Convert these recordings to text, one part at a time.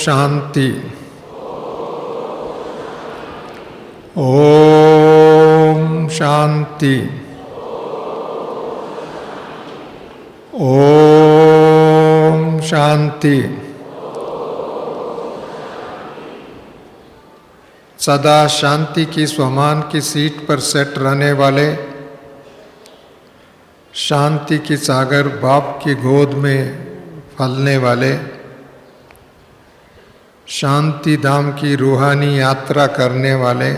शांति। ओम शांति। ओम शांति। सदा शांति की स्वमान की सीट पर सेट रहने वाले, शांति की सागर बाप की गोद में फलने वाले, शांति धाम की रूहानी यात्रा करने वाले,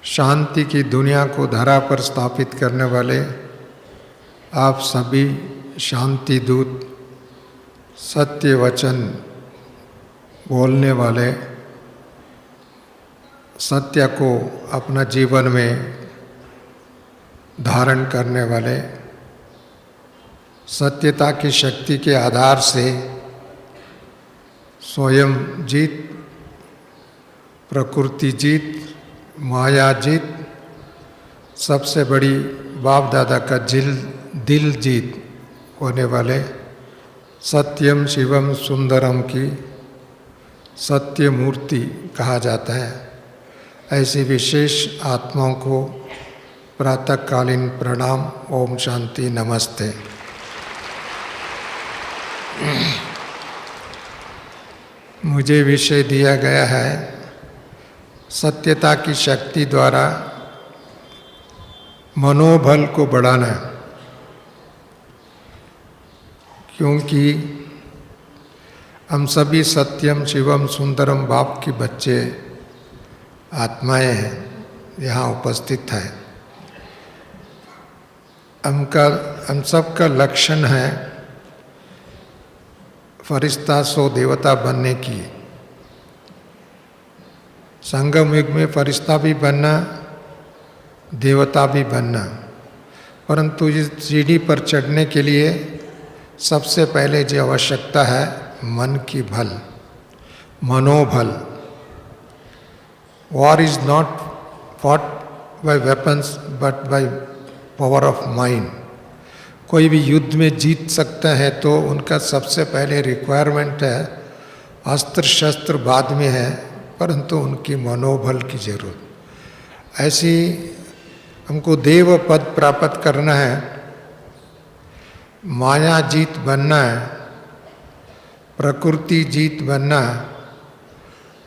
शांति की दुनिया को धरा पर स्थापित करने वाले आप सभी शांति दूत, सत्य वचन बोलने वाले, सत्य को अपना जीवन में धारण करने वाले, सत्यता की शक्ति के आधार से स्वयं जीत, प्रकृति जीत, माया जीत, सबसे बड़ी बाप दादा का दिल जीत होने वाले सत्यम शिवम सुंदरम की सत्य मूर्ति कहा जाता है। ऐसी विशेष आत्माओं को प्रातःकालीन प्रणाम। ओम शांति। नमस्ते। मुझे विषय दिया गया है सत्यता की शक्ति द्वारा मनोबल को बढ़ाना, क्योंकि हम सभी सत्यम शिवम सुंदरम बाप के बच्चे आत्माएं हैं, यहाँ उपस्थित है। हम सबका लक्षण है फरिश्ता सो देवता बनने की। संगम युग में फरिश्ता भी बनना, देवता भी बनना, परंतु इस सीढ़ी पर चढ़ने के लिए सबसे पहले जो आवश्यकता है मन की बल, मनोबल। War is not fought by weapons but by power of mind. कोई भी युद्ध में जीत सकता है तो उनका सबसे पहले रिक्वायरमेंट है, अस्त्र शस्त्र बाद में है, परंतु उनकी मनोबल की जरूरत। ऐसी हमको देव पद प्राप्त करना है, माया जीत बनना है, प्रकृति जीत बनना है।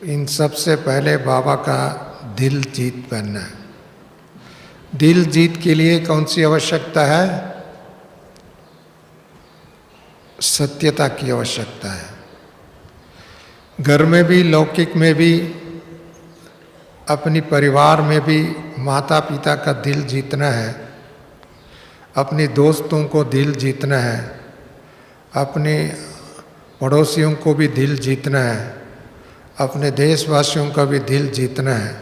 इन सबसे पहले बाबा का दिल जीत बनना है। दिल जीत के लिए कौन सी आवश्यकता है? सत्यता की आवश्यकता है। घर में भी, लौकिक में भी, अपनी परिवार में भी माता पिता का दिल जीतना है, अपने दोस्तों को दिल जीतना है, अपने पड़ोसियों को भी दिल जीतना है, अपने देशवासियों का भी दिल जीतना है।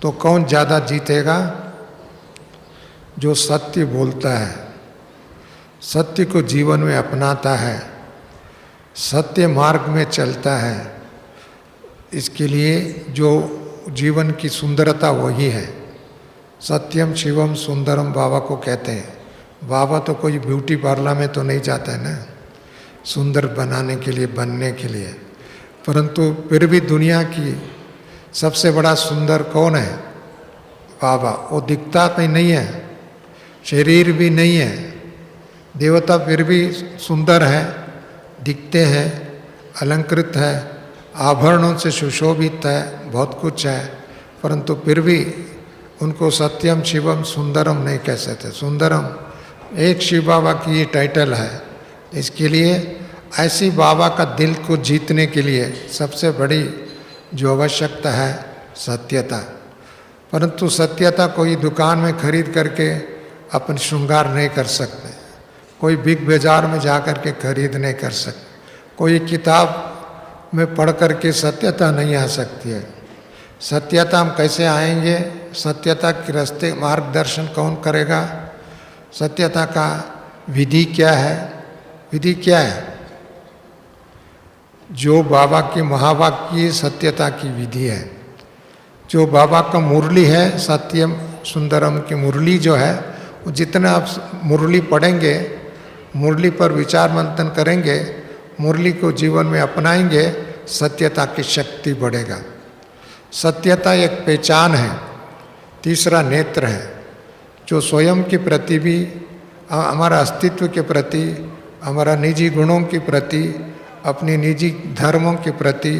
तो कौन ज़्यादा जीतेगा? जो सत्य बोलता है, सत्य को जीवन में अपनाता है, सत्य मार्ग में चलता है। इसके लिए जो जीवन की सुंदरता वही है। सत्यम शिवम सुंदरम बाबा को कहते हैं। बाबा तो कोई ब्यूटी पार्लर में तो नहीं जाता है ना, सुंदर बनाने के लिए, बनने के लिए, परंतु फिर भी दुनिया की सबसे बड़ा सुंदर कौन है? बाबा। वो दिखता भी नहीं है, शरीर भी नहीं है, देवता फिर भी सुंदर है, दिखते हैं, अलंकृत है, आभरणों से सुशोभित है, बहुत कुछ है, परंतु फिर भी उनको सत्यम शिवम सुंदरम नहीं कह सकते। सुंदरम एक शिव बाबा की ये टाइटल है। इसके लिए ऐसी बाबा का दिल को जीतने के लिए सबसे बड़ी जो आवश्यकता है सत्यता। परंतु सत्यता कोई दुकान में खरीद करके अपन श्रृंगार नहीं कर सकते, कोई बिग बाजार में जा कर के खरीद नहीं कर सकते, कोई किताब में पढ़ कर के सत्यता नहीं आ सकती है। सत्यता हम कैसे आएंगे? सत्यता के रास्ते मार्गदर्शन कौन करेगा? सत्यता का विधि क्या है? विधि क्या है? जो बाबा की महावाक्य सत्यता की विधि है। जो बाबा का मुरली है, सत्यम सुंदरम की मुरली जो है, वो जितना आप मुरली पढ़ेंगे, मुरली पर विचार मंथन करेंगे, मुरली को जीवन में अपनाएंगे, सत्यता की शक्ति बढ़ेगा। सत्यता एक पहचान है, तीसरा नेत्र है, जो स्वयं के प्रति भी, हमारा अस्तित्व के प्रति, हमारा निजी गुणों के प्रति, अपनी निजी धर्मों के प्रति,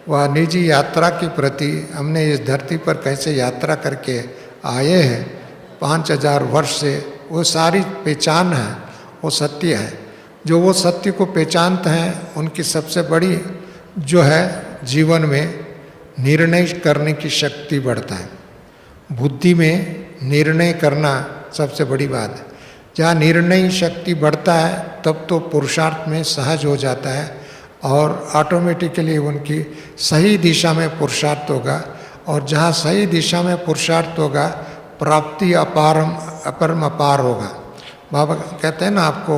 वह निजी यात्रा के प्रति, हमने इस धरती पर कैसे यात्रा करके आए हैं 5000 वर्ष से, वो सारी पहचान है, वो सत्य है। जो वो सत्य को पहचानते हैं उनकी सबसे बड़ी जो है जीवन में निर्णय करने की शक्ति बढ़ता है। बुद्धि में निर्णय करना सबसे बड़ी बात है। जहाँ निर्णय शक्ति बढ़ता है तब तो पुरुषार्थ में सहज हो जाता है और ऑटोमेटिकली उनकी सही दिशा में पुरुषार्थ होगा। और जहाँ सही दिशा में पुरुषार्थ होगा, प्राप्ति अपरम अपार होगा। बाबा कहते हैं ना, आपको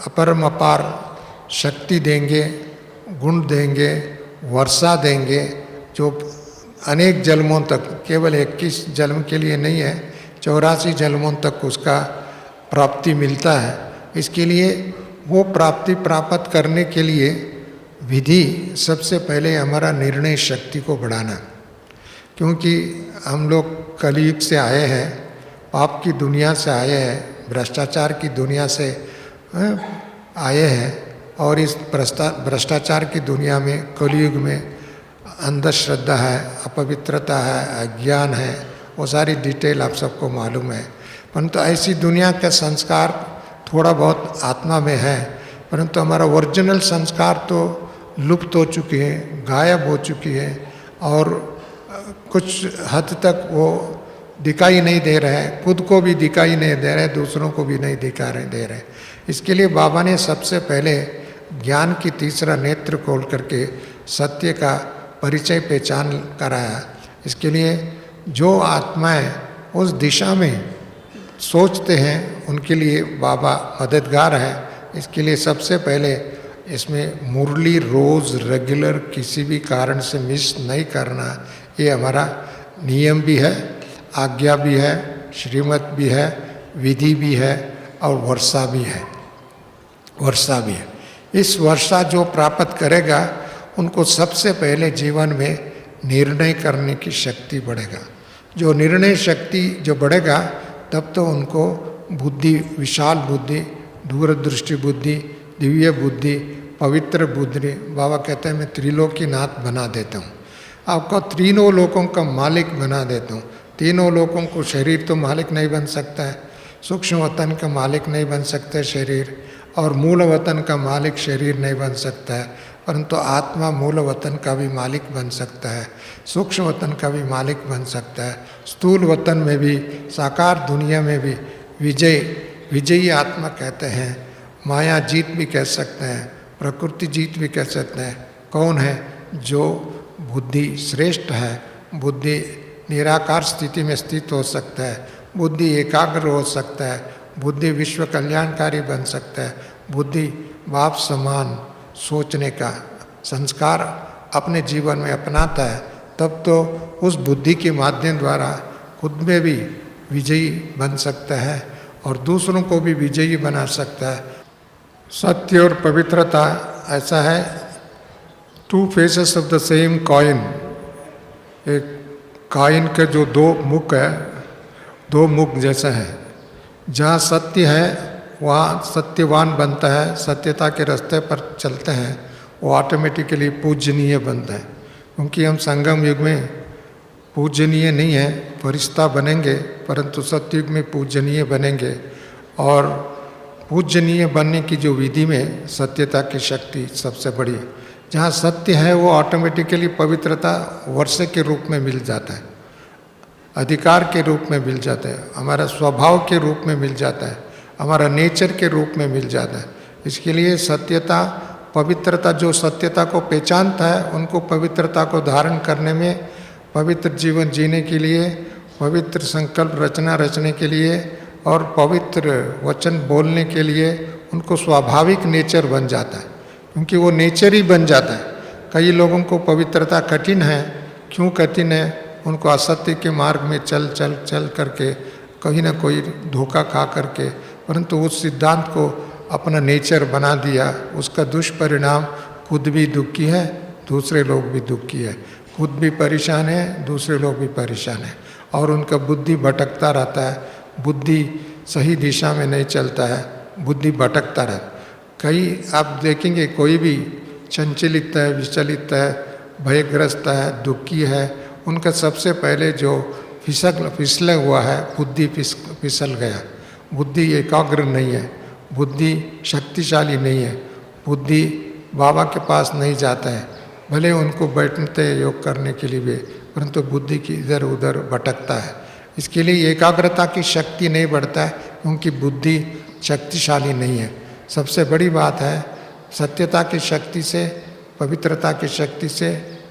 अपरम अपार शक्ति देंगे, गुण देंगे, वर्षा देंगे, जो अनेक जन्मों तक, केवल 21 जन्म के लिए नहीं है, 84 जन्मों तक उसका प्राप्ति मिलता है। इसके लिए वो प्राप्ति प्राप्त करने के लिए विधि सबसे पहले हमारा निर्णय शक्ति को बढ़ाना, क्योंकि हम लोग कलयुग से आए हैं, पाप की दुनिया से आए हैं, भ्रष्टाचार की दुनिया से आए हैं और इस भ्रष्टाचार की दुनिया में, कलयुग में अंधश्रद्धा है, अपवित्रता है, अज्ञान है, वो सारी डिटेल आप सबको मालूम है। परंतु ऐसी दुनिया का संस्कार थोड़ा बहुत आत्मा में है, परंतु हमारा ओरिजिनल संस्कार तो लुप्त हो चुकी है, गायब हो चुकी है और कुछ हद तक वो दिखाई नहीं दे रहा है, खुद को भी दिखाई नहीं दे रहे, दूसरों को भी नहीं दे रहे। इसके लिए बाबा ने सबसे पहले ज्ञान की तीसरा नेत्र खोल करके सत्य का परिचय पहचान कराया। इसके लिए जो आत्माएं उस दिशा में सोचते हैं उनके लिए बाबा मददगार है। इसके लिए सबसे पहले इसमें मुरली रोज़ रेगुलर किसी भी कारण से मिस नहीं करना, ये हमारा नियम भी है, आज्ञा भी है, श्रीमत भी है, विधि भी है और वर्षा भी है। इस वर्षा जो प्राप्त करेगा उनको सबसे पहले जीवन में निर्णय करने की शक्ति बढ़ेगा। जो निर्णय शक्ति जो बढ़ेगा तब तो उनको बुद्धि, विशाल बुद्धि, दूरदृष्टि बुद्धि, दिव्य बुद्धि, पवित्र बुद्धि, बाबा कहते हैं मैं त्रिलोकीनाथ बना देता हूँ, आपको तीनों लोकों का मालिक बना देता हूँ। तीनों लोकों को शरीर तो मालिक नहीं बन सकता है, सूक्ष्म वतन का मालिक नहीं बन सकता है शरीर, और मूल वतन का मालिक शरीर नहीं बन सकता है, परंतु आत्मा मूल वतन का भी मालिक बन सकता है, सूक्ष्म वतन का भी मालिक बन सकता है, स्थूल वतन में भी, साकार दुनिया में भी विजयी आत्मा कहते हैं। माया जीत भी कह सकते हैं, प्रकृति जीत भी कह सकते हैं। कौन है? जो बुद्धि श्रेष्ठ है, बुद्धि निराकार स्थिति में स्थित हो सकता है, बुद्धि एकाग्र हो सकता है, बुद्धि विश्व कल्याणकारी बन सकता है, बुद्धि बाप समान सोचने का संस्कार अपने जीवन में अपनाता है, तब तो उस बुद्धि के माध्यम द्वारा खुद में भी विजयी बन सकता है और दूसरों को भी विजयी बना सकता है। सत्य और पवित्रता ऐसा है, two faces of the same coin. एक कॉइन के जो दो मुख है, दो मुख जैसा है। जहाँ सत्य है वहाँ सत्यवान बनता है, सत्यता के रास्ते पर चलते हैं, वो ऑटोमेटिकली पूजनीय बनता है। क्योंकि हम संगम युग में पूजनीय नहीं है, फरिश्ता बनेंगे, परंतु सतयुग में पूजनीय बनेंगे। और पूजनीय बनने की जो विधि में सत्यता की शक्ति सबसे बड़ी है। जहाँ सत्य है वो ऑटोमेटिकली पवित्रता वर्षे के रूप में मिल जाता है, अधिकार के रूप में मिल जाता है, हमारा स्वभाव के रूप में मिल जाता है, हमारा नेचर के रूप में मिल जाता है। इसके लिए सत्यता, पवित्रता, जो सत्यता को पहचानता है उनको पवित्रता को धारण करने में, पवित्र जीवन जीने के लिए, पवित्र संकल्प रचने के लिए और पवित्र वचन बोलने के लिए उनको स्वाभाविक नेचर बन जाता है, क्योंकि वो नेचर ही बन जाता है। कई लोगों को पवित्रता कठिन है। क्यों कठिन है? उनको असत्य के मार्ग में चल करके कहीं ना कोई धोखा खा करके, परंतु उस सिद्धांत को अपना नेचर बना दिया, उसका दुष्परिणाम खुद भी दुखी है, दूसरे लोग भी दुखी है। खुद भी परेशान है, दूसरे लोग भी परेशान है, और उनका बुद्धि भटकता रहता है। बुद्धि सही दिशा में नहीं चलता है, बुद्धि भटकता रहता है। कई आप देखेंगे कोई भी चंचलित है, विचलित है, भयग्रस्त है, दुखी है, उनका सबसे पहले जो फिसला हुआ है, बुद्धि फिसल गया। बुद्धि एकाग्र नहीं है, बुद्धि शक्तिशाली नहीं है, बुद्धि बाबा के पास नहीं जाता है। भले उनको बैठते योग करने के लिए भी, परंतु बुद्धि की इधर उधर भटकता है। इसके लिए एकाग्रता की शक्ति नहीं बढ़ता है, क्योंकि बुद्धि शक्तिशाली नहीं है। सबसे बड़ी बात है, सत्यता की शक्ति से, पवित्रता की शक्ति से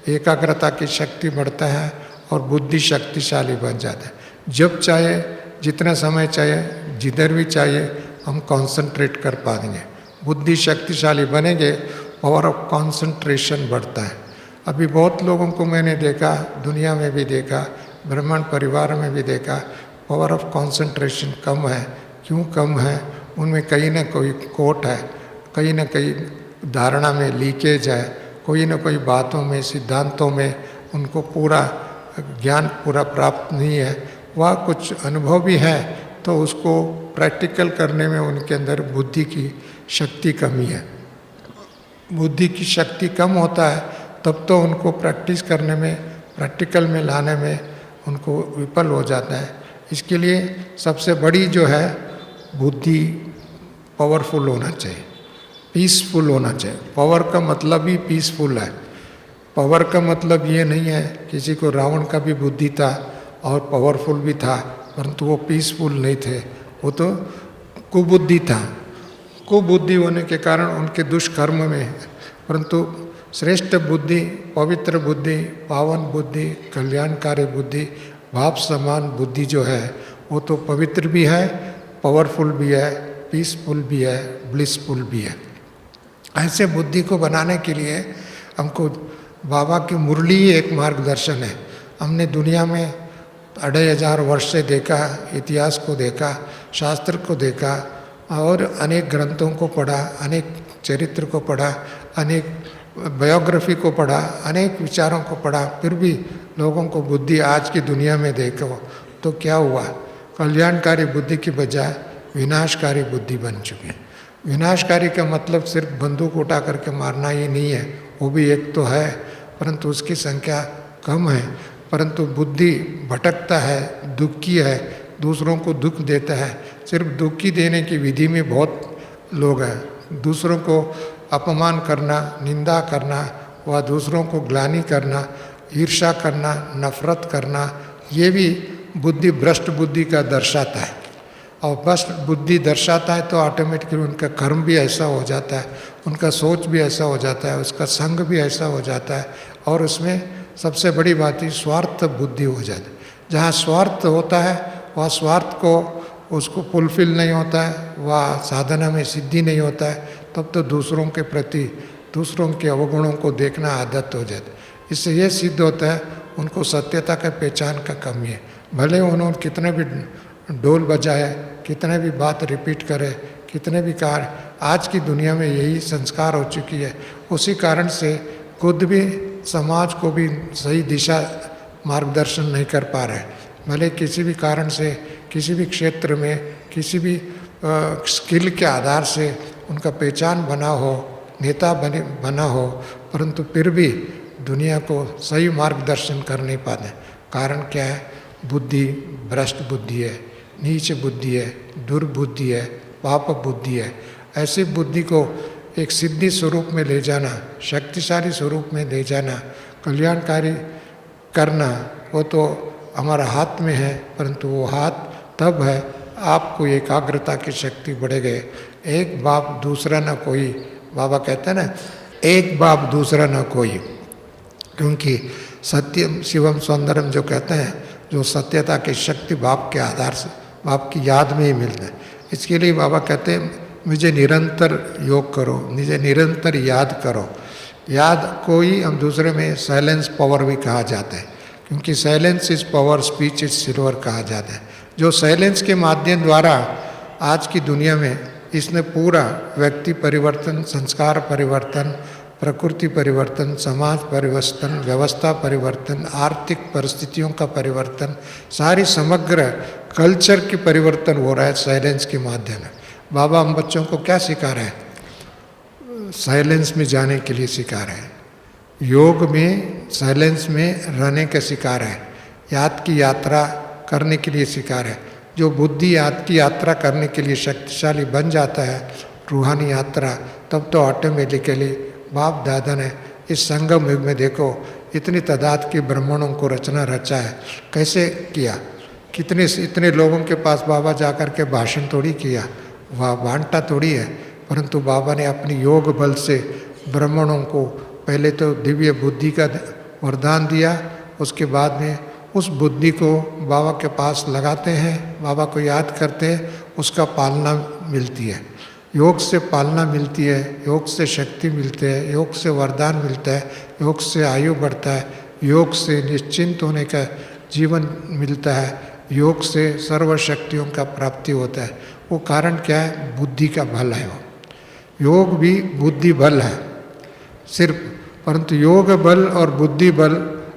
एकाग्रता की शक्ति बढ़ता है और बुद्धि शक्तिशाली बन जाता है। जब चाहे, जितना समय चाहिए, जिधर भी चाहिए, हम कंसंट्रेट कर पाएंगे। बुद्धि शक्तिशाली बनेंगे, पावर ऑफ कंसंट्रेशन बढ़ता है। अभी बहुत लोगों को मैंने देखा, दुनिया में भी देखा, ब्राह्मण परिवार में भी देखा, पावर ऑफ कंसंट्रेशन कम है। क्यों कम है? उनमें कहीं ना कोई खोट है, कहीं ना कहीं धारणा में लीकेज है, कोई ना कोई बातों में, सिद्धांतों में उनको पूरा ज्ञान पूरा प्राप्त नहीं है। वह कुछ अनुभव भी है, तो उसको प्रैक्टिकल करने में उनके अंदर बुद्धि की शक्ति कमी है। बुद्धि की शक्ति कम होता है, तब तो उनको प्रैक्टिस करने में, प्रैक्टिकल में लाने में उनको विफल हो जाता है। इसके लिए सबसे बड़ी जो है, बुद्धि पावरफुल होना चाहिए, पीसफुल होना चाहिए। पावर का मतलब ही पीसफुल है। पावर का मतलब ये नहीं है, किसी को रावण का भी बुद्धि था और पावरफुल भी था, परंतु वो पीसफुल नहीं थे, वो तो कुबुद्धि था। कुबुद्धि होने के कारण उनके दुष्कर्म में है। परंतु श्रेष्ठ बुद्धि, पवित्र बुद्धि, पावन बुद्धि, कल्याणकारी बुद्धि, भाव समान बुद्धि जो है, वो तो पवित्र भी है, पावरफुल भी है, पीसफुल भी है, ब्लिसफुल भी है। ऐसे बुद्धि को बनाने के लिए हमको बाबा की मुरली ही एक मार्गदर्शन है। हमने दुनिया में 2500 वर्ष से देखा, इतिहास को देखा, शास्त्र को देखा, और अनेक ग्रंथों को पढ़ा, अनेक चरित्र को पढ़ा, अनेक बायोग्राफी को पढ़ा, अनेक विचारों को पढ़ा, फिर भी लोगों को बुद्धि आज की दुनिया में देखो तो क्या हुआ? कल्याणकारी बुद्धि की बजाय विनाशकारी बुद्धि बन चुकी है। विनाशकारी का मतलब सिर्फ बंदूक उठा करके मारना ही नहीं है, वो भी एक तो है, परंतु उसकी संख्या कम है। परंतु बुद्धि भटकता है, दुखी है, दूसरों को दुख देता है। सिर्फ दुखी देने की विधि में बहुत लोग हैं। दूसरों को अपमान करना, निंदा करना, व दूसरों को ग्लानि करना, ईर्ष्या करना, नफरत करना, ये भी बुद्धि, भ्रष्ट बुद्धि का दर्शाता है। और भ्रष्ट बुद्धि दर्शाता है तो ऑटोमेटिकली उनका कर्म भी ऐसा हो जाता है, उनका सोच भी ऐसा हो जाता है, उसका संग भी ऐसा हो जाता है, और उसमें सबसे बड़ी बात ही स्वार्थ बुद्धि हो जाती है। जहाँ स्वार्थ होता है, वह स्वार्थ को उसको फुलफिल नहीं होता है, वह साधना में सिद्धि नहीं होता है, तब तो दूसरों के प्रति, दूसरों के अवगुणों को देखना आदत हो जाती है। इससे ये सिद्ध होता है उनको सत्यता का पहचान का कमी है। भले उन्होंने कितने भी ढोल बजाए, कितने भी बात रिपीट करे, कितने भी कार्य, आज की दुनिया में यही संस्कार हो चुकी है। उसी कारण से खुद भी समाज को भी सही दिशा मार्गदर्शन नहीं कर पा रहे। भले किसी भी कारण से, किसी भी क्षेत्र में, किसी भी स्किल के आधार से उनका पहचान बना हो, नेता बना हो, परंतु फिर भी दुनिया को सही मार्गदर्शन कर नहीं पाते। कारण क्या है? बुद्धि भ्रष्ट बुद्धि है, नीच बुद्धि है, दुर्बुद्धि है, पाप बुद्धि है। ऐसी बुद्धि को एक सिद्धि स्वरूप में ले जाना, शक्तिशाली स्वरूप में ले जाना, कल्याणकारी करना, वो तो हमारा हाथ में है। परंतु वो हाथ तब है आपको एकाग्रता की शक्ति बढ़ेगी। एक बाप दूसरा न कोई, बाबा कहते हैं ना, एक बाप दूसरा न कोई। क्योंकि सत्यम शिवम सौंदर्यम जो कहते हैं, जो सत्यता की शक्ति बाप के आधार से, बाप की याद में ही मिलता है। इसके लिए बाबा कहते हैं मुझे निरंतर योग करो, मुझे निरंतर याद करो। याद कोई हम दूसरे में साइलेंस पावर भी कहा जाता है, क्योंकि silence is power, speech is silver कहा जाता है। जो साइलेंस के माध्यम द्वारा आज की दुनिया में इसने पूरा व्यक्ति परिवर्तन, संस्कार परिवर्तन, प्रकृति परिवर्तन, समाज परिवर्तन, व्यवस्था परिवर्तन, आर्थिक परिस्थितियों का परिवर्तन, सारी समग्र कल्चर की परिवर्तन हो रहा है साइलेंस के माध्यम से। बाबा हम बच्चों को क्या सिखा रहे हैं? साइलेंस में जाने के लिए सिखा रहे हैं, योग में साइलेंस में रहने का सिखा रहे हैं, याद की यात्रा करने के लिए सिखा रहे हैं। जो बुद्धि याद की यात्रा करने के लिए शक्तिशाली बन जाता है, रूहानी यात्रा, तब तो ऑटोमेटिकली बाप दादा ने इस संगम युग में देखो इतनी तादाद के ब्राह्मणों को रचना रचा है। कैसे किया? कितने इतने लोगों के पास बाबा जाकर के भाषण थोड़ी किया, वह बांटा थोड़ी है, परंतु बाबा ने अपनी योग बल से ब्राह्मणों को पहले तो दिव्य बुद्धि का वरदान दिया, उसके बाद में उस बुद्धि को बाबा के पास लगाते हैं, बाबा को याद करते हैं, उसका पालना मिलती है। योग से पालना मिलती है, योग से शक्ति मिलती है, योग से वरदान मिलता है, योग से आयु बढ़ता है, योग से निश्चिंत होने का जीवन मिलता है, योग से सर्व शक्तियों का प्राप्ति होता है। वो कारण क्या है? बुद्धि का बल है। वो योग भी बुद्धि बल है सिर्फ, परंतु योग बल और बुद्धि बल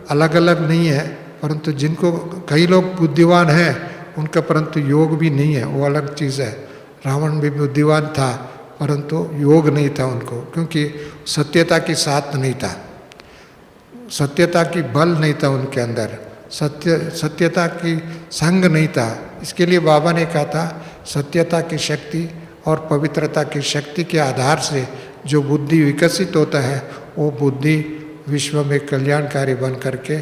अलग अलग नहीं है। परंतु जिनको कई लोग बुद्धिवान हैं उनका परंतु योग भी नहीं है, वो अलग चीज़ है। रावण भी बुद्धिवान था परंतु योग नहीं था उनको, क्योंकि सत्यता की साथ नहीं था, सत्यता की बल नहीं था उनके अंदर, सत्यता की संग नहीं था। इसके लिए बाबा ने कहा था सत्यता की शक्ति और पवित्रता की शक्ति के आधार से जो बुद्धि विकसित होता है वो बुद्धि विश्व में कल्याणकारी बन करके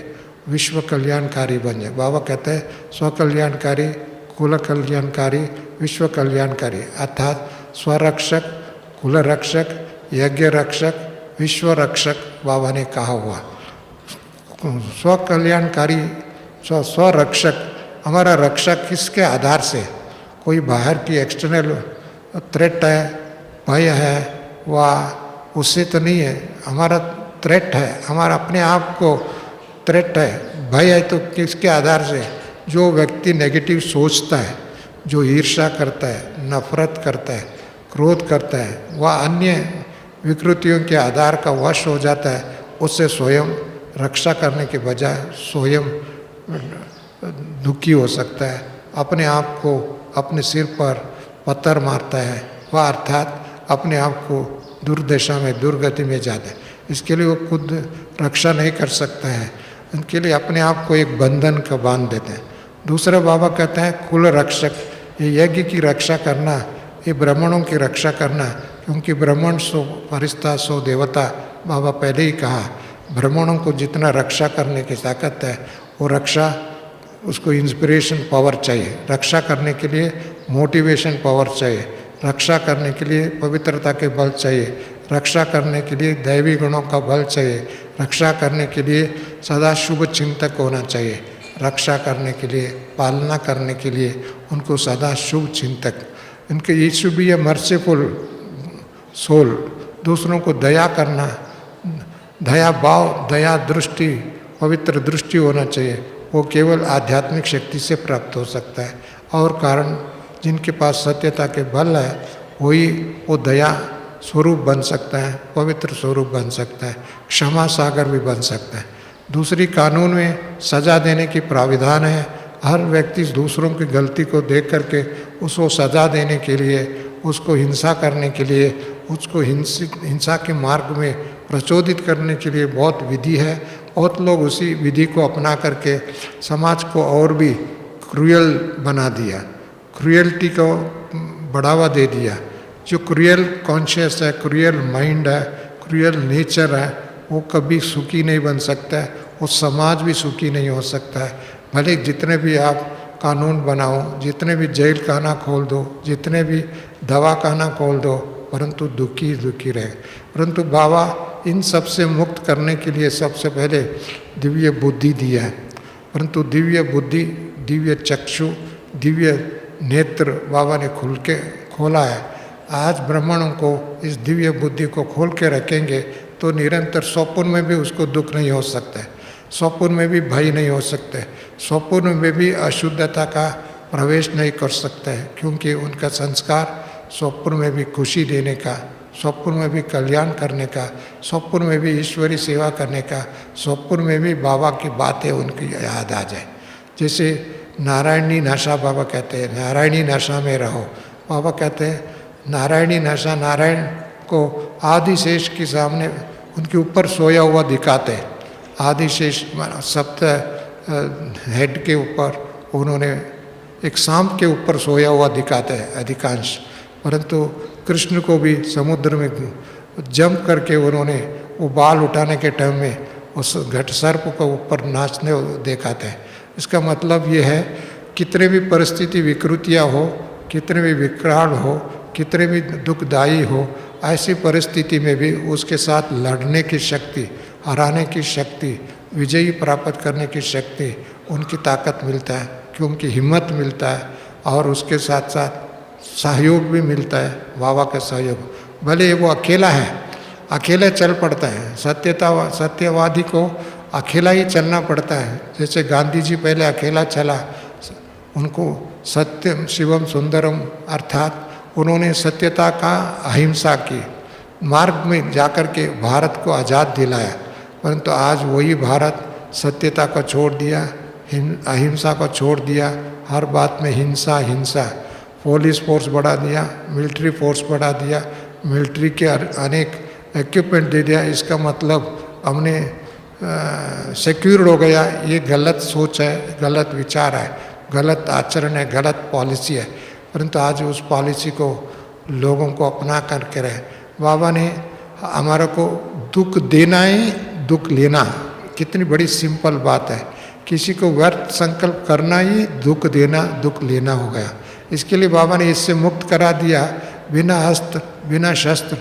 विश्व कल्याणकारी बन जाए। बाबा कहते हैं स्वकल्याणकारी, कुल कल्याणकारी, विश्व कल्याणकारी, अर्थात स्वरक्षक, कुल रक्षक, यज्ञ रक्षक, विश्व रक्षक बाबा ने कहा हुआ। स्वकल्याणकारी, स्वरक्षक, हमारा रक्षक किसके आधार से? कोई बाहर की एक्सटर्नल थ्रेट है, भय है, वह उससे तो नहीं है। हमारा थ्रेट है, हमारा अपने आप को थ्रेट है, भय है। तो किसके आधार से? जो व्यक्ति नेगेटिव सोचता है, जो ईर्ष्या करता है, नफरत करता है, क्रोध करता है, वह अन्य विकृतियों के आधार का वश हो जाता है। उससे स्वयं रक्षा करने के बजाय स्वयं दुखी हो सकता है, अपने आप को अपने सिर पर पत्थर मारता है, वह अर्थात अपने आप को दुर्दशा में, दुर्गति में जाता है। इसके लिए वो खुद रक्षा नहीं कर सकता है, उनके लिए अपने आप को एक बंधन का बांध देते हैं। दूसरा बाबा कहते हैं कुल रक्षक, ये यज्ञ की रक्षा करना, ये ब्राह्मणों की रक्षा करना, क्योंकि ब्राह्मण सो फरिश्ता सो देवता, बाबा पहले ही कहा। ब्राह्मणों को जितना रक्षा करने की ताकत है वो रक्षा, उसको इंस्पिरेशन पावर चाहिए, रक्षा करने के लिए मोटिवेशन पावर चाहिए, रक्षा करने के लिए पवित्रता के बल चाहिए, रक्षा करने के लिए दैवी गुणों का बल चाहिए, रक्षा करने के लिए सदा शुभ चिंतक होना चाहिए, रक्षा करने के लिए, पालना करने के लिए उनको सदा शुभ चिंतक। इनके यीशु भी है मर्सीफुल सोल, दूसरों को दया करना, दया भाव, दया दृष्टि, पवित्र दृष्टि होना चाहिए। वो केवल आध्यात्मिक शक्ति से प्राप्त हो सकता है। और कारण जिनके पास सत्यता के बल है वही वो दया स्वरूप बन सकता है, पवित्र स्वरूप बन सकता है, क्षमा सागर भी बन सकता है। दूसरी कानून में सजा देने की प्राविधान है। हर व्यक्ति दूसरों की गलती को देख करके उसको सजा देने के लिए, उसको हिंसा करने के लिए, उसको हिंसा के मार्ग में प्रचोदित करने के लिए बहुत विधि है। बहुत लोग उसी विधि को अपना करके समाज को और भी क्रूएल बना दिया, क्रूएल्टी को बढ़ावा दे दिया। जो क्रूएल कॉन्शियस है, क्रूएल माइंड है, क्रूएल नेचर है, वो कभी सुखी नहीं बन सकता है, वो समाज भी सुखी नहीं हो सकता है। भले जितने भी आप कानून बनाओ, जितने भी जेल खाना खोल दो, जितने भी दवा खाना खोल दो, परंतु दुखी दुखी रहे। परंतु बाबा इन सब से मुक्त करने के लिए सबसे पहले दिव्य बुद्धि दिया है। परंतु दिव्य बुद्धि, दिव्य चक्षु, दिव्य नेत्र बाबा ने खुल के खोला है। आज ब्राह्मणों को इस दिव्य बुद्धि को खोल के रखेंगे तो निरंतर स्वप्न में भी उसको दुख नहीं हो सकता है, स्वप्न में भी भय नहीं हो सकता है, स्वप्न में भी अशुद्धता का प्रवेश नहीं कर सकता है, क्योंकि उनका संस्कार स्वप्न में भी खुशी देने का, स्वप्न में भी कल्याण करने का, स्वप्न में भी ईश्वरी सेवा करने का, स्वप्न में भी बाबा की बातें उनकी याद आ जाए। जैसे नारायणी नशा बाबा कहते हैं, नारायणी नशा में रहो। बाबा कहते हैं नारायणी नशा, नारायण को आदिशेष के सामने उनके ऊपर सोया हुआ दिखाते हैं। आदिशेष सप्त हेड के ऊपर उन्होंने एक सांप के ऊपर सोया हुआ दिखाते हैं अधिकांश, परंतु कृष्ण को भी समुद्र में जंप करके उन्होंने वो बाल उठाने के टाइम में उस घट सर्प को ऊपर नाचने देखा था। इसका मतलब ये है कितने भी परिस्थिति विकृतियाँ हो, कितने भी विकराल हो, कितने भी दुखदायी हो, ऐसी परिस्थिति में भी उसके साथ लड़ने की शक्ति, हराने की शक्ति, विजयी प्राप्त करने की शक्ति, उनकी ताकत मिलता है, कि उनकी हिम्मत मिलता है और उसके साथ साथ सहयोग भी मिलता है, बाबा का सहयोग। भले वो अकेला है, अकेले चल पड़ता है। सत्यवादी को अकेला ही चलना पड़ता है। जैसे गांधी जी पहले अकेला चला, उनको सत्यम शिवम सुंदरम अर्थात उन्होंने सत्यता का अहिंसा की मार्ग में जाकर के भारत को आज़ाद दिलाया। परंतु आज वही भारत सत्यता को छोड़ दिया, अहिंसा को छोड़ दिया, हर बात में हिंसा हिंसा। पुलिस फोर्स बढ़ा दिया, मिलिट्री फोर्स बढ़ा दिया, मिलिट्री के अनेक इक्विपमेंट दे दिया। इसका मतलब हमने सिक्योर हो गया। ये गलत सोच है, गलत विचार है, गलत आचरण है, गलत पॉलिसी है। परंतु आज उस पॉलिसी को लोगों को अपना करके रहे। बाबा ने हमारे को दुख देना ही दुख लेना, कितनी बड़ी सिंपल बात है। किसी को व्यर्थ संकल्प करना ही दुख देना दुख लेना हो गया। इसके लिए बाबा ने इससे मुक्त करा दिया। बिना अस्त्र, बिना शस्त्र,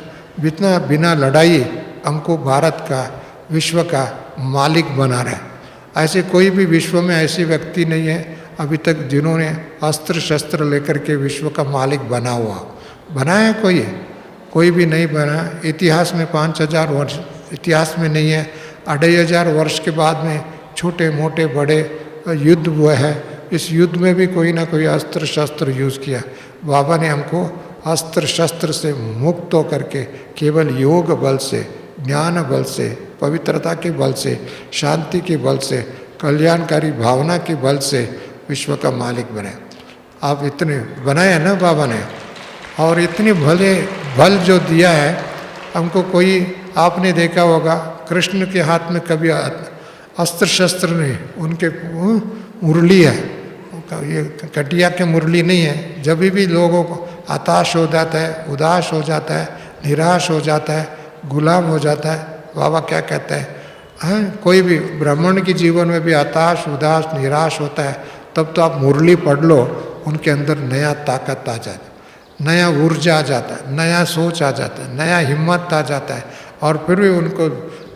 बिना लड़ाई हमको भारत का, विश्व का मालिक बना रहा है। ऐसे कोई भी विश्व में ऐसी व्यक्ति नहीं है अभी तक जिन्होंने अस्त्र शस्त्र लेकर के विश्व का मालिक बना हुआ। बनाया कोई भी नहीं बना। इतिहास में 5000 वर्ष इतिहास में नहीं है। 2500 वर्ष के बाद में छोटे मोटे बड़े युद्ध हुए हैं। इस युद्ध में भी कोई ना कोई अस्त्र शस्त्र यूज़ किया। बाबा ने हमको अस्त्र शस्त्र से मुक्त होकर के केवल योग बल से, ज्ञान बल से, पवित्रता के बल से, शांति के बल से, कल्याणकारी भावना के बल से विश्व का मालिक बने। आप इतने बनाए ना बाबा ने, और इतनी भले बल जो दिया है हमको। कोई आपने देखा होगा कृष्ण के हाथ में कभी अस्त्र शस्त्र नहीं, उनके मुरली है, ये कटिया के मुरली नहीं है। जब भी लोगों को हताश हो जाता है, उदास हो जाता है, निराश हो जाता है, गुलाम हो जाता है, बाबा क्या कहते हैं, कोई भी ब्राह्मण के जीवन में भी हताश, उदास, निराश होता है, तब तो आप मुरली पढ़ लो, उनके अंदर नया ताकत आ जाता है, नया ऊर्जा आ जाता है, नया सोच आ जाता है, नया हिम्मत आ जाता है, और फिर भी उनको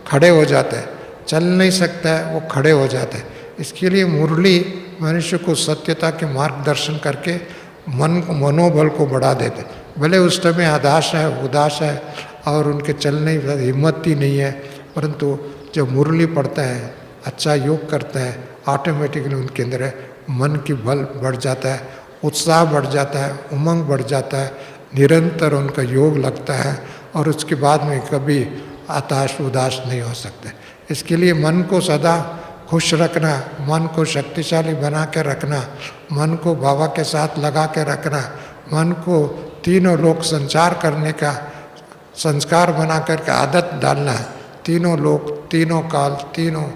खड़े हो जाते हैं। चल नहीं सकता है वो खड़े हो जाते हैं। इसके लिए मुरली मनुष्य को सत्यता के मार्गदर्शन करके मनोबल को बढ़ा देते। भले उस टाइम में हताश है, उदास है और उनके चलने की हिम्मत ही नहीं है, परंतु जब मुरली पढ़ता है, अच्छा योग करता है, ऑटोमेटिकली उनके अंदर मन की बल बढ़ जाता है, उत्साह बढ़ जाता है, उमंग बढ़ जाता है, निरंतर उनका योग लगता है और उसके बाद में कभी हताश उदास नहीं हो सकते। इसके लिए मन को सदा खुश रखना, मन को शक्तिशाली बना के रखना, मन को बाबा के साथ लगा के रखना, मन को तीनों लोक संचार करने का संस्कार बना करके आदत डालना है। तीनों लोक, तीनों काल, तीनों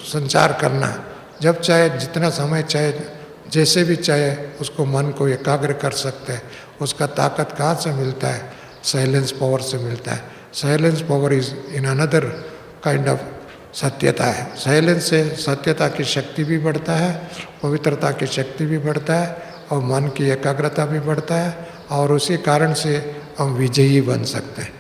संचार करना। जब चाहे, जितना समय चाहे, जैसे भी चाहे उसको मन को एकाग्र कर सकते हैं। उसका ताकत कहाँ से मिलता है? साइलेंस पावर से मिलता है। Silence power is in another kind of सत्यता है। साइलेंस से सत्यता की शक्ति भी बढ़ता है, पवित्रता की शक्ति भी बढ़ता है और मन की एकाग्रता भी बढ़ता है, और उसी कारण से हम विजयी बन सकते हैं।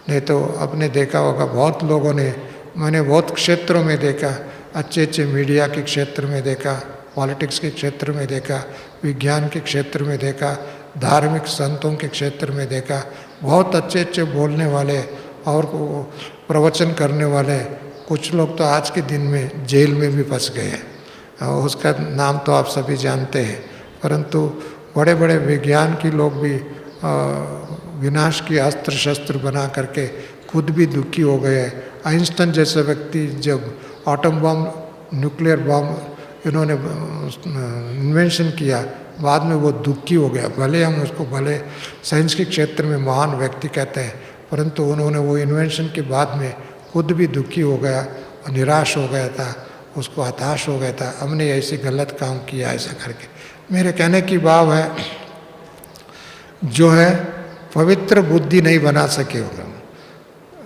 नहीं तो आपने देखा होगा बहुत लोगों ने, मैंने बहुत क्षेत्रों में देखा, अच्छे मीडिया के क्षेत्र में देखा, पॉलिटिक्स के क्षेत्र में देखा, विज्ञान के क्षेत्र में देखा, धार्मिक संतों के क्षेत्र में देखा, बहुत अच्छे बोलने वाले और प्रवचन करने वाले कुछ लोग तो आज के दिन में जेल में भी फंस गए हैं। उसका नाम तो आप सभी जानते हैं। परंतु बड़े बड़े विज्ञान के लोग भी विनाश की अस्त्र शस्त्र बना करके खुद भी दुखी हो गए। आइंस्टाइन जैसे व्यक्ति जब एटम बम, न्यूक्लियर बम इन्होंने इन्वेंशन किया, बाद में वो दुखी हो गया। भले हम उसको भले साइंस के क्षेत्र में महान व्यक्ति कहते हैं, परंतु उन्होंने वो इन्वेंशन के बाद में खुद भी दुखी हो गया और निराश हो गया था, उसको हताश हो गया था, हमने ऐसे गलत काम किया ऐसा करके। मेरे कहने की भाव है, जो है पवित्र बुद्धि नहीं बना सके होगा,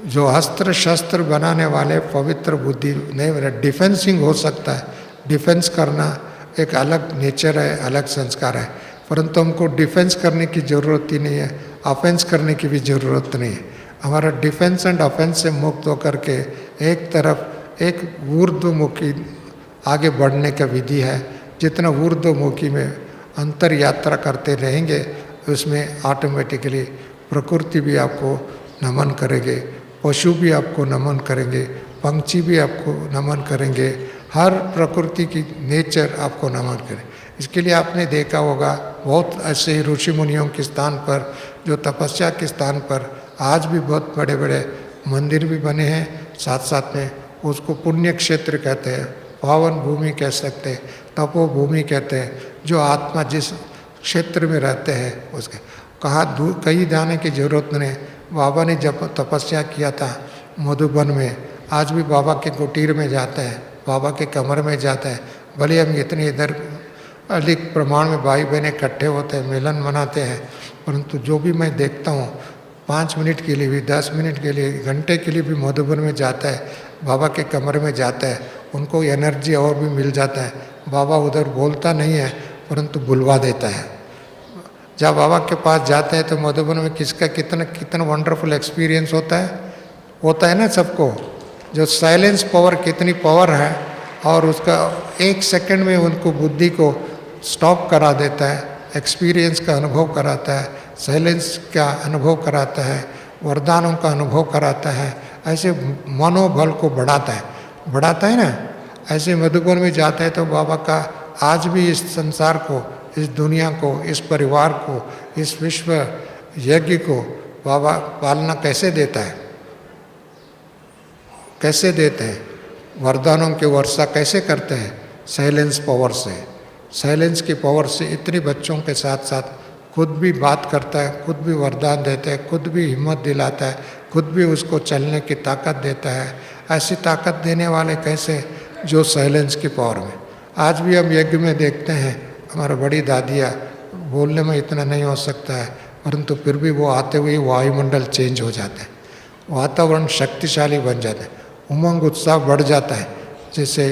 जो अस्त्र शस्त्र बनाने वाले पवित्र बुद्धि नहीं बना। डिफेंसिंग हो सकता है, डिफेंस करना एक अलग नेचर है, अलग संस्कार है, परंतु हमको डिफेंस करने की ज़रूरत ही नहीं है, ऑफेंस करने की भी ज़रूरत नहीं है। हमारा डिफेंस एंड ऑफेंस से मुक्त होकर के एक तरफ एक ऊर्ध्वमुखी आगे बढ़ने का विधि है। जितना ऊर्ध्वमुखी में अंतर यात्रा करते रहेंगे, उसमें ऑटोमेटिकली प्रकृति भी आपको नमन करेंगे, पशु भी आपको नमन करेंगे, पंछी भी आपको नमन करेंगे, हर प्रकृति की नेचर आपको नमन करे। इसके लिए आपने देखा होगा बहुत ऐसे ऋषि मुनियों के स्थान पर, जो तपस्या के स्थान पर आज भी बहुत बड़े बड़े मंदिर भी बने हैं, साथ साथ में उसको पुण्य क्षेत्र कहते हैं, पावन भूमि कह सकते हैं, तपोभूमि कहते हैं। जो आत्मा जिस क्षेत्र में रहते हैं उसके कहाँ दूर कहीं जाने की जरूरत नहीं। बाबा ने जब तपस्या किया था मधुबन में, आज भी बाबा के कुटीर में जाते हैं, बाबा के कमरे में जाते हैं। भले हम इतने इधर अधिक प्रमाण में भाई बहन इकट्ठे होते हैं, मिलन मनाते हैं, परंतु जो भी मैं देखता हूँ 5 मिनट के लिए भी, 10 मिनट के लिए, घंटे के लिए भी मधुबन में जाता है, बाबा के कमरे में जाता है, उनको एनर्जी और भी मिल जाता है। बाबा उधर बोलता नहीं है, परंतु बुलवा देता है। जब बाबा के पास जाते हैं तो मधुबन में किसका कितना कितना वंडरफुल एक्सपीरियंस होता है ना सबको। जो साइलेंस पावर कितनी पावर है, और उसका 1 सेकंड में उनको बुद्धि को स्टॉप करा देता है, एक्सपीरियंस का अनुभव कराता है, साइलेंस का अनुभव कराता है, वरदानों का अनुभव कराता है, ऐसे मनोबल को बढ़ाता है ना। ऐसे मधुबन में जाता है तो बाबा का आज भी इस संसार को, इस दुनिया को, इस परिवार को, इस विश्व यज्ञ को बाबा पालना कैसे देता है, कैसे देते हैं, वरदानों के वर्षा कैसे करते हैं, साइलेंस पावर से। साइलेंस की पावर से इतने बच्चों के साथ साथ खुद भी बात करता है, खुद भी वरदान देता है, खुद भी हिम्मत दिलाता है, खुद भी उसको चलने की ताकत देता है। ऐसी ताकत देने वाले कैसे, जो साइलेंस की पावर में। आज भी हम यज्ञ में देखते हैं, हमारा बड़ी दादियाँ बोलने में इतना नहीं हो सकता है, परंतु फिर भी वो आते हुए वायुमंडल चेंज हो जाता है, वातावरण शक्तिशाली बन जाता है, उमंग उत्साह बढ़ जाता है। जैसे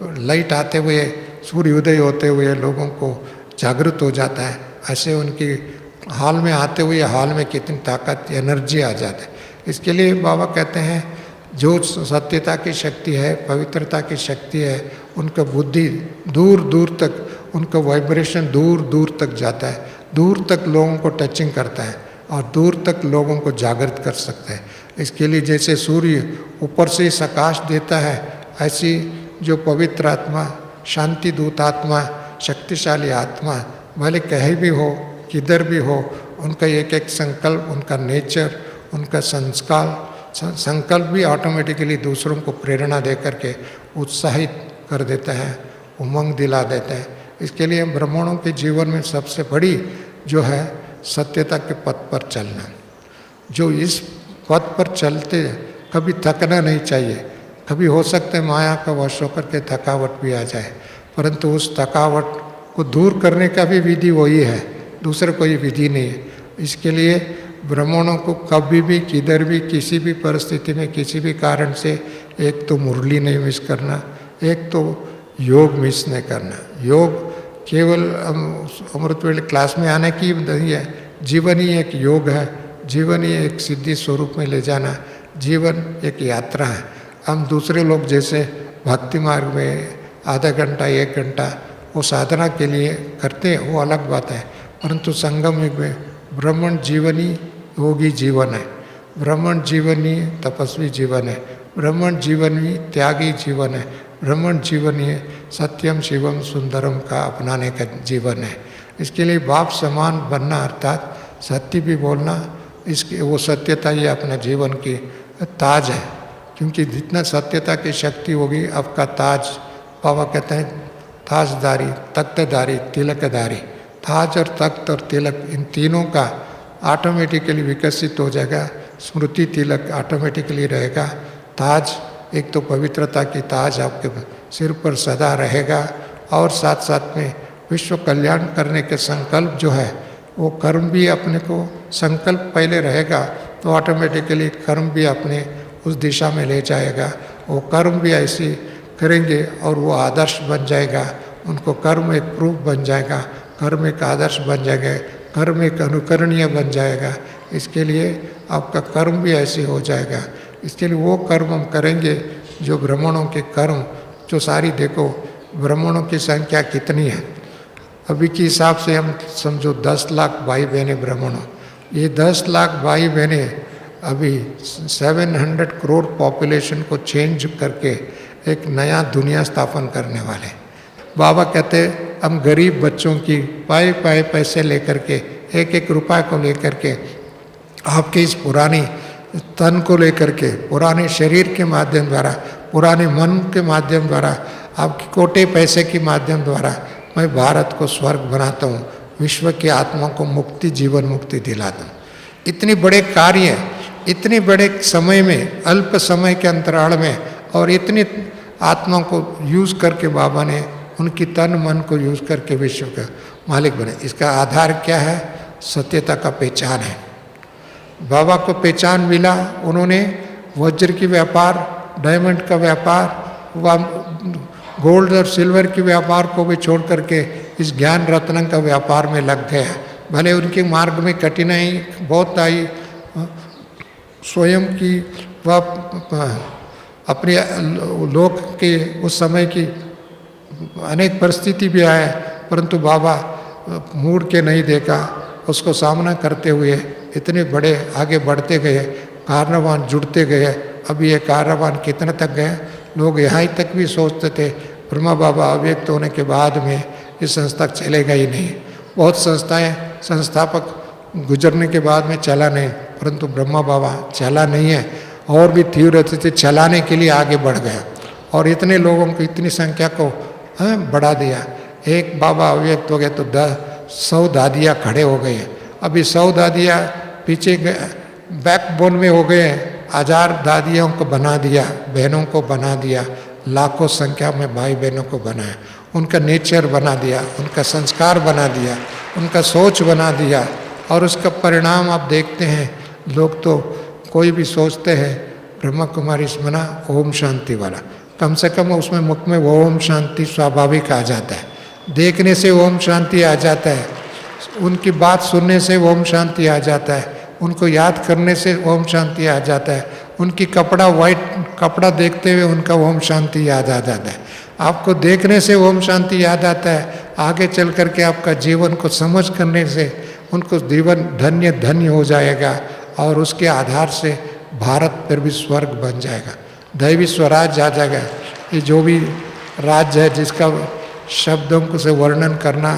लाइट आते हुए, सूर्योदय होते हुए लोगों को जागृत हो जाता है, ऐसे उनकी हाल में आते हुए हाल में कितनी ताकत, एनर्जी आ जाता है। इसके लिए बाबा कहते हैं जो सत्यता की शक्ति है, पवित्रता की शक्ति है, उनका बुद्धि दूर दूर तक, उनका वाइब्रेशन दूर दूर तक जाता है, दूर तक लोगों को टचिंग करता है और दूर तक लोगों को जागृत कर सकता है। इसके लिए जैसे सूर्य ऊपर से ही प्रकाश देता है, ऐसी जो पवित्र आत्मा, शांति दूत आत्मा, शक्तिशाली आत्मा, भले कहीं भी हो, किधर भी हो, उनका एक एक संकल्प, उनका नेचर, उनका संकल्प भी ऑटोमेटिकली दूसरों को प्रेरणा दे करके उत्साहित कर देता है, उमंग दिला देता है। इसके लिए ब्राह्मणों के जीवन में सबसे बड़ी जो है सत्यता के पथ पर चलना। जो इस पथ पर चलते कभी थकना नहीं चाहिए। कभी हो सकता है माया का वश होकर के थकावट भी आ जाए, परंतु उस थकावट को दूर करने का भी विधि वही है, दूसरा कोई विधि नहीं है। इसके लिए ब्राह्मणों को कभी भी, किधर भी, किसी भी परिस्थिति में, किसी भी कारण से एक तो मुरली नहीं मिस करना, एक तो योग मिस नहीं करना। योग केवल अमृतवेले क्लास में आने की नहीं है, जीवन ही एक योग है, जीवन ही एक सिद्धि स्वरूप में ले जाना, जीवन एक यात्रा है। हम दूसरे लोग जैसे भक्ति मार्ग में आधा घंटा, 1 घंटा वो साधना के लिए करते हैं, वो अलग बात है, परंतु संगम युग में ब्राह्मण जीवन ही योगी जीवन है, ब्राह्मण जीवन ही तपस्वी जीवन है, ब्राह्मण जीवन ही त्यागी जीवन है, ब्राह्मण जीवन ही सत्यम शिवम सुंदरम का अपनाने का जीवन है। इसके लिए बाप समान बनना अर्थात सत्य भी बोलना, इसकी वो सत्यता ये अपने जीवन की ताज है। क्योंकि जितना सत्यता की शक्ति होगी, आपका ताज, बाबा कहते हैं ताजदारी, तख्तदारी, तिलकदारी, ताज और तख्त और तिलक, इन तीनों का ऑटोमेटिकली विकसित हो जाएगा। स्मृति तिलक ऑटोमेटिकली रहेगा। ताज, एक तो पवित्रता की ताज आपके सिर पर सदा रहेगा, और साथ साथ में विश्व कल्याण करने के संकल्प जो है, वो कर्म भी अपने को संकल्प पहले रहेगा तो ऑटोमेटिकली कर्म भी अपने उस दिशा में ले जाएगा। वो कर्म भी ऐसी करेंगे और वो आदर्श बन जाएगा। उनको कर्म एक प्रूफ बन जाएगा, कर्म एक आदर्श बन जाएगा, कर्म एक अनुकरणीय बन जाएगा। इसके लिए आपका कर्म भी ऐसे हो जाएगा। इसके लिए वो कर्म हम करेंगे जो ब्राह्मणों के कर्म, जो सारी, देखो ब्राह्मणों की संख्या कितनी है अभी के हिसाब से, हम समझो 10 लाख भाई बहनें ब्राह्मणों। ये 10 लाख भाई बहनें अभी 700 करोड़ पॉपुलेशन को चेंज करके एक नया दुनिया स्थापन करने वाले। बाबा कहते हम गरीब बच्चों की पाए पाए पैसे लेकर के, एक एक रुपये को लेकर के, आपके इस पुरानी तन को लेकर के, पुराने शरीर के माध्यम द्वारा, पुराने मन के माध्यम द्वारा, आपके कोटे पैसे के माध्यम द्वारा मैं भारत को स्वर्ग बनाता हूँ, विश्व की आत्मा को मुक्ति, जीवन मुक्ति दिलाता हूँ। इतने बड़े कार्य, इतने बड़े समय में, अल्प समय के अंतराल में, और इतनी आत्मा को यूज़ करके बाबा ने उनकी तन मन को यूज़ करके विश्व का मालिक बने। इसका आधार क्या है? सत्यता का पहचान है। बाबा को पहचान मिला, उन्होंने वज्र की व्यापार, डायमंड का व्यापार, गोल्ड और सिल्वर के व्यापार को भी छोड़ करके इस ज्ञान रत्न का व्यापार में लग गए। भले उनके मार्ग में कठिनाई बहुत आई, स्वयं की व अपने लोक के उस समय की अनेक परिस्थिति भी आए, परंतु बाबा मुड़ के नहीं देखा, उसको सामना करते हुए इतने बड़े आगे बढ़ते गए, कारवान जुड़ते गए। अभी ये कारवान कितने तक गए? लोग यहाँ तक भी सोचते थे ब्रह्मा बाबा अव्यक्त होने के बाद में इस संस्था चलेगा ही नहीं। बहुत संस्थाएं, संस्थापक गुजरने के बाद में चला नहीं, परंतु ब्रह्मा बाबा चला नहीं है, और भी तीव्र से चलाने के लिए आगे बढ़ गया, और इतने लोगों को, इतनी संख्या को बढ़ा दिया। एक बाबा अव्यक्त हो गए तो 100 दादियाँ खड़े हो गए। अभी 100 दादियाँ पीछे बैकबोन में हो गए, 1000 दादियों को बना दिया, बहनों को बना दिया, लाखों संख्या में भाई बहनों को बनाया, उनका नेचर बना दिया, उनका संस्कार बना दिया, उनका सोच बना दिया। और उसका परिणाम आप देखते हैं, लोग तो कोई भी सोचते हैं ब्रह्मा कुमारी स्मना ओम शांति वाला, कम से कम उसमें मुख में ओम शांति स्वाभाविक आ जाता है, देखने से ओम शांति आ जाता है, उनकी बात सुनने से ओम शांति आ जाता है, उनको याद करने से ओम शांति आ जाता है, उनकी वाइट कपड़ा देखते हुए उनका ओम शांति याद आ जाता है, आपको देखने से ओम शांति याद आता है, आगे चल करके आपका जीवन को समझ करने से उनको जीवन धन्य धन्य हो जाएगा, और उसके आधार से भारत फिर भी स्वर्ग बन जाएगा, दैवी स्वराज आ जाएगा। ये जो भी राज्य है जिसका शब्दों से वर्णन करना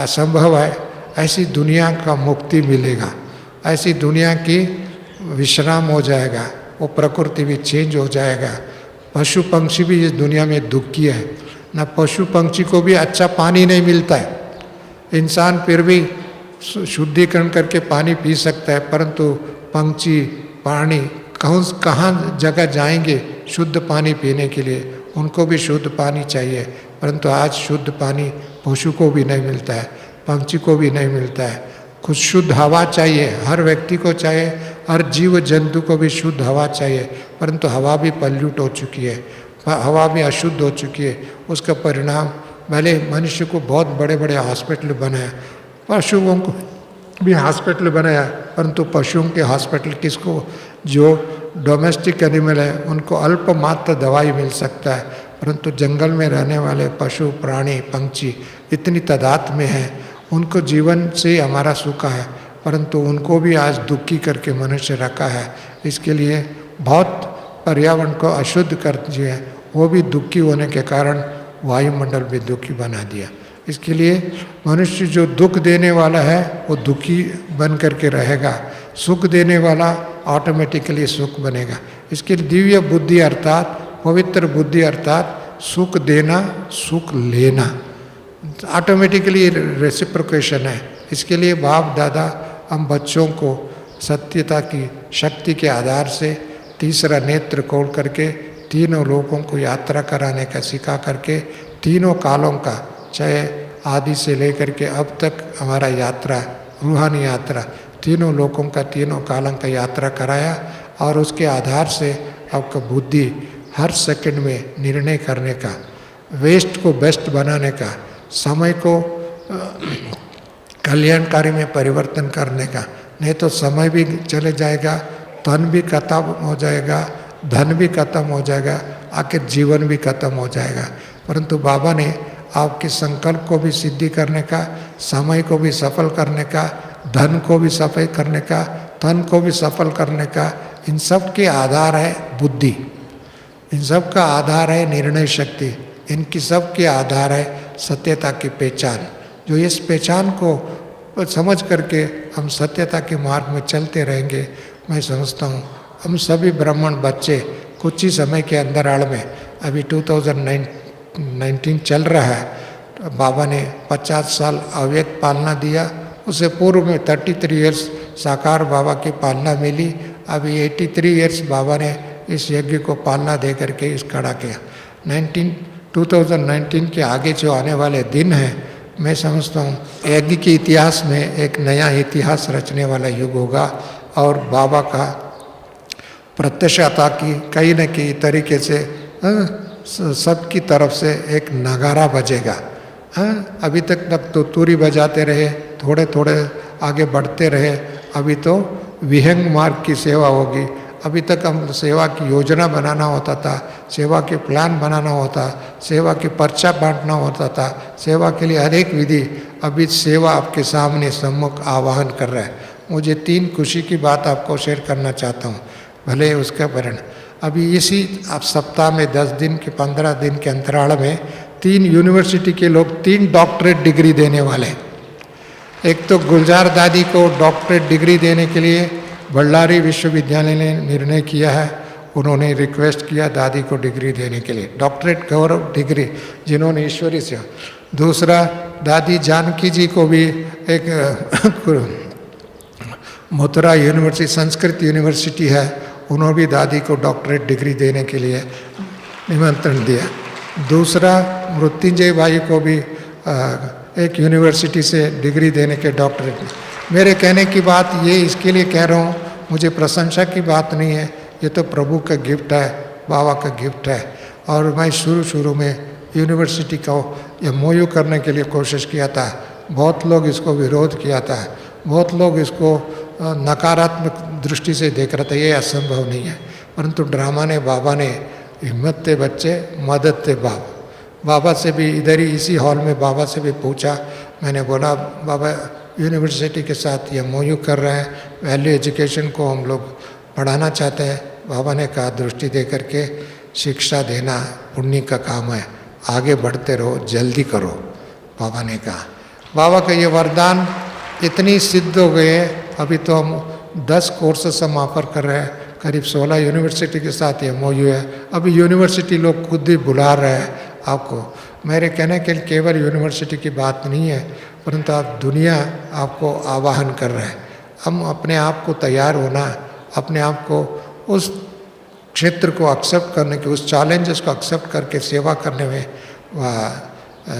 असंभव है, ऐसी दुनिया का मुक्ति मिलेगा, ऐसी दुनिया की विश्राम हो जाएगा, वो प्रकृति भी चेंज हो जाएगा। पशु पंक्षी भी इस दुनिया में दुखी है ना, पशु पंक्षी को भी अच्छा पानी नहीं मिलता है, इंसान फिर भी शुद्धिकरण करके पानी पी सकता है, परंतु पंक्षी पानी कहाँ जगह जाएंगे शुद्ध पानी पीने के लिए? उनको भी शुद्ध पानी चाहिए, परंतु आज शुद्ध पानी पशु को भी नहीं मिलता है, पंक्षी को भी नहीं मिलता है। कुछ शुद्ध हवा चाहिए, हर व्यक्ति को चाहिए, हर जीव जंतु को भी शुद्ध हवा चाहिए, परंतु हवा भी पल्यूट हो चुकी है, हवा भी अशुद्ध हो चुकी है। उसका परिणाम, भले मनुष्य को बहुत बड़े बड़े हॉस्पिटल बनाया, पशुओं को भी हॉस्पिटल बनाया, परंतु पशुओं के हॉस्पिटल किसको? जो डोमेस्टिक एनिमल है उनको अल्प मात्र दवाई मिल सकता है, परंतु जंगल में रहने वाले पशु प्राणी पंक्षी इतनी तादाद में हैं, उनको जीवन से हमारा सुख है, परंतु उनको भी आज दुखी करके मनुष्य रखा है। इसके लिए बहुत पर्यावरण को अशुद्ध कर दिया, वो भी दुखी होने के कारण वायुमंडल भी दुखी बना दिया। इसके लिए मनुष्य जो दुख देने वाला है वो दुखी बन करके रहेगा, सुख देने वाला ऑटोमेटिकली सुख बनेगा। इसके लिए दिव्य बुद्धि अर्थात पवित्र बुद्धि अर्थात सुख देना सुख लेना ऑटोमेटिकली रेसिप्रोकेशन है। इसके लिए बाप दादा हम बच्चों को सत्यता की शक्ति के आधार से तीसरा नेत्र खोल करके तीनों लोगों को यात्रा कराने का सिखा करके तीनों कालों का, चाहे आदि से लेकर के अब तक हमारा यात्रा रूहानी यात्रा तीनों लोगों का तीनों कालों का यात्रा कराया। और उसके आधार से आपका बुद्धि हर सेकंड में निर्णय करने का, वेस्ट को बेस्ट बनाने का, समय को कल्याणकारी में परिवर्तन करने का। नहीं तो समय भी चले जाएगा, तन भी खत्म हो जाएगा, धन भी खत्म हो जाएगा, आखिर जीवन भी खत्म हो जाएगा। परंतु बाबा ने आपके संकल्प को भी सिद्धि करने का, समय को भी सफल करने का, धन को भी सफल करने का, तन को भी सफल करने का, इन सब के आधार है बुद्धि, इन सब का आधार है निर्णय शक्ति, इनकी सब के आधार है सत्यता की पहचान। जो इस पहचान को समझ करके हम सत्यता के मार्ग में चलते रहेंगे, मैं समझता हूँ हम सभी ब्राह्मण बच्चे कुछ ही समय के अंतराल में, अभी 2019 चल रहा है, बाबा ने 50 साल अव्यक्त पालना दिया, उससे पूर्व में 33 ईयर्स साकार बाबा की पालना मिली, अभी 83 ईयर्स बाबा ने इस यज्ञ को पालना दे करके इस खड़ा किया। 2019 के आगे जो आने वाले दिन हैं, मैं समझता हूँ यज्ञ के इतिहास में एक नया इतिहास रचने वाला युग होगा और बाबा का प्रत्यक्षता की कहीं न कहीं तरीके से सबकी तरफ से एक नगारा बजेगा। अभी तक तो तुरी बजाते रहे, थोड़े थोड़े आगे बढ़ते रहे, अभी तो विहंग मार्ग की सेवा होगी। अभी तक हम सेवा की योजना बनाना होता था, सेवा के प्लान बनाना होता, सेवा के पर्चा बांटना होता था, सेवा के लिए अनेक विधि, अभी सेवा आपके सामने सम्मुख आवाहन कर रहा है। मुझे 3 खुशी की बात आपको शेयर करना चाहता हूँ, भले उसका वर्ण। अभी इसी आप सप्ताह में 10 दिन के 15 दिन के अंतराल में 3 यूनिवर्सिटी के लोग 3 डॉक्टरेट डिग्री देने वाले हैं। एक तो गुलजार दादी को डॉक्टरेट डिग्री देने के लिए बल्लारी विश्वविद्यालय ने निर्णय किया है, उन्होंने रिक्वेस्ट किया दादी को डिग्री देने के लिए, डॉक्टरेट गौरव डिग्री जिन्होंने ईश्वरी से। दूसरा, दादी जानकी जी को भी एक मथुरा यूनिवर्सिटी संस्कृत यूनिवर्सिटी है, उन्होंने भी दादी को डॉक्टरेट डिग्री देने के लिए निमंत्रण दिया। दूसरा, मृत्युंजय भाई को भी एक यूनिवर्सिटी से डिग्री देने के डॉक्टरेट। मेरे कहने की बात ये इसके लिए कह रहा हूँ, मुझे प्रशंसा की बात नहीं है, ये तो प्रभु का गिफ्ट है, बाबा का गिफ्ट है। और मैं शुरू में यूनिवर्सिटी को MOU करने के लिए कोशिश किया था, बहुत लोग इसको विरोध किया था, बहुत लोग इसको नकारात्मक दृष्टि से देख रहे थे, ये असंभव नहीं है। परंतु ड्रामा ने, बाबा ने हिम्मत थे बच्चे, मदद थे बाबा से भी इधर ही इसी हॉल में बाबा से भी पूछा, मैंने बोला बाबा यूनिवर्सिटी के साथ ये MOU कर रहे हैं, वैल्यू एजुकेशन को हम लोग पढ़ाना चाहते हैं। बाबा ने कहा दृष्टि दे करके शिक्षा देना पुण्य का काम है, आगे बढ़ते रहो, जल्दी करो, बाबा ने कहा। बाबा का ये वरदान इतनी सिद्ध हो गए, अभी तो हम 10 कोर्सेस हम ऑफर कर रहे हैं, करीब 16 यूनिवर्सिटी के साथ ये MOU है। अभी यूनिवर्सिटी लोग खुद ही बुला रहे हैं आपको। मेरे कहने के लिए केवल यूनिवर्सिटी की बात नहीं है, परंतु आप दुनिया आपको आवाहन कर रहे हैं। हम अपने आप को तैयार होना, अपने आप को उस क्षेत्र को एक्सेप्ट करने के, उस चैलेंजेस को एक्सेप्ट करके सेवा करने में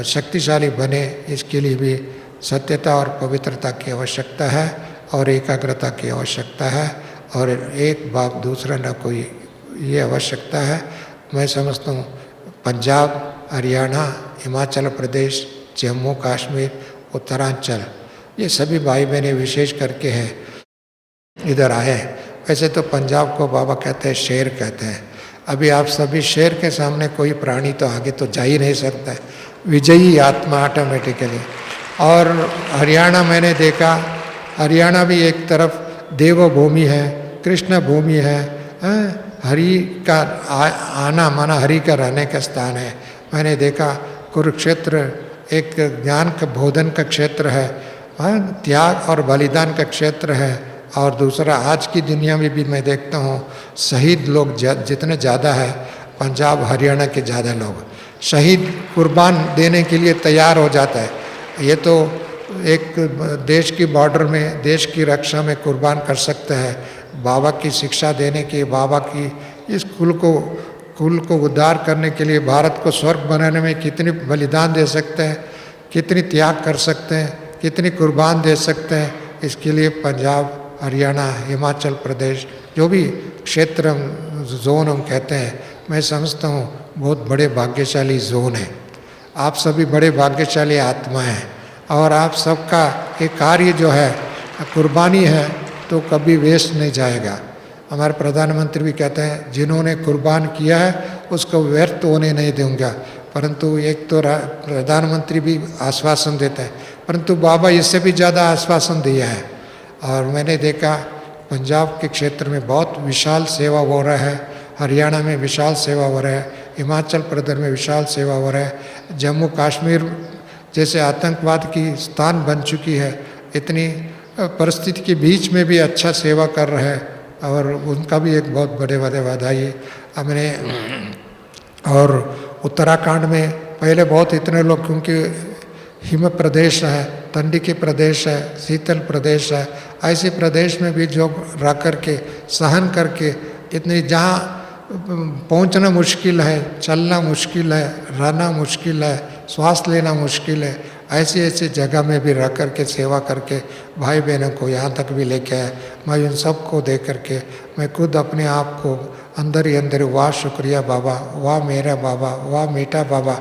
शक्तिशाली बने, इसके लिए भी सत्यता और पवित्रता की आवश्यकता है और एकाग्रता की आवश्यकता है और एक बाप दूसरा न कोई, ये आवश्यकता है। मैं समझता हूँ पंजाब, हरियाणा, हिमाचल प्रदेश, जम्मू कश्मीर, उत्तरांचल, ये सभी भाई बहनें विशेष करके हैं इधर आए हैं। वैसे तो पंजाब को बाबा कहते हैं शेर कहते हैं। अभी आप सभी शेर के सामने कोई प्राणी तो आगे तो जा ही नहीं सकता है, विजयी आत्मा ऑटोमेटिकली। और हरियाणा मैंने देखा, हरियाणा भी एक तरफ देवभूमि है, कृष्ण भूमि है, हरि का आना माना हरि का रहने का स्थान है। मैंने देखा कुरुक्षेत्र एक ज्ञान का बोधन का क्षेत्र है, त्याग और बलिदान का क्षेत्र है। और दूसरा आज की दुनिया में भी मैं देखता हूँ शहीद लोग जितने ज़्यादा है, पंजाब हरियाणा के ज़्यादा लोग शहीद कुर्बान देने के लिए तैयार हो जाता है। ये तो एक देश की बॉर्डर में देश की रक्षा में कुर्बान कर सकते हैं। बाबा की शिक्षा देने के, बाबा की इस कुल को उद्धार करने के लिए, भारत को स्वर्ग बनाने में कितनी बलिदान दे सकते हैं, कितनी त्याग कर सकते हैं, कितनी कुर्बान दे सकते हैं। इसके लिए पंजाब, हरियाणा, हिमाचल प्रदेश, जो भी क्षेत्र जोन हम कहते हैं, मैं समझता हूँ बहुत बड़े भाग्यशाली जोन है। आप सभी बड़े भाग्यशाली आत्मा हैं और आप सबका ये कार्य जो है कुर्बानी है तो कभी वेस्ट नहीं जाएगा। हमारे प्रधानमंत्री भी कहते हैं जिन्होंने कुर्बान किया है उसको व्यर्थ होने नहीं दूंगा। परंतु एक तो प्रधानमंत्री भी आश्वासन देता है, परंतु बाबा इससे भी ज़्यादा आश्वासन दिया है। और मैंने देखा पंजाब के क्षेत्र में बहुत विशाल सेवा हो रहा है, हरियाणा में विशाल सेवा हो रहा है, हिमाचल प्रदेश में विशाल सेवा हो रहा है, जम्मू कश्मीर जैसे आतंकवाद की स्थान बन चुकी है, इतनी परिस्थिति के बीच में भी अच्छा सेवा कर रहे हैं और उनका भी एक बहुत बड़े बधाई हमने। और उत्तराखंड में पहले बहुत इतने लोग, क्योंकि हिम प्रदेश है, ठंडी के प्रदेश है, शीतल प्रदेश है, ऐसे प्रदेश में भी जो रह करके सहन करके इतनी जहाँ पहुँचना मुश्किल है, चलना मुश्किल है, रहना मुश्किल है, श्वास लेना मुश्किल है, ऐसे ऐसे जगह में भी रह करके सेवा करके भाई बहनों को यहाँ तक भी लेके आए। मैं उन सबको देख करके मैं खुद अपने आप को अंदर ही अंदर वाह शुक्रिया बाबा, वाह मेरा बाबा, वाह मीठा बाबा,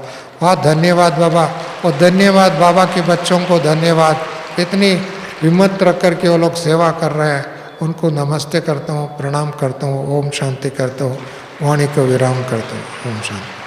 वाह धन्यवाद बाबा, और धन्यवाद बाबा के बच्चों को धन्यवाद। इतनी हिम्मत रख कर के वो लोग सेवा कर रहे हैं, उनको नमस्ते करता हूँ, प्रणाम करता हूँ, ओम शांति करता हूँ, वाणी को विराम करता हूँ। ओम शांति।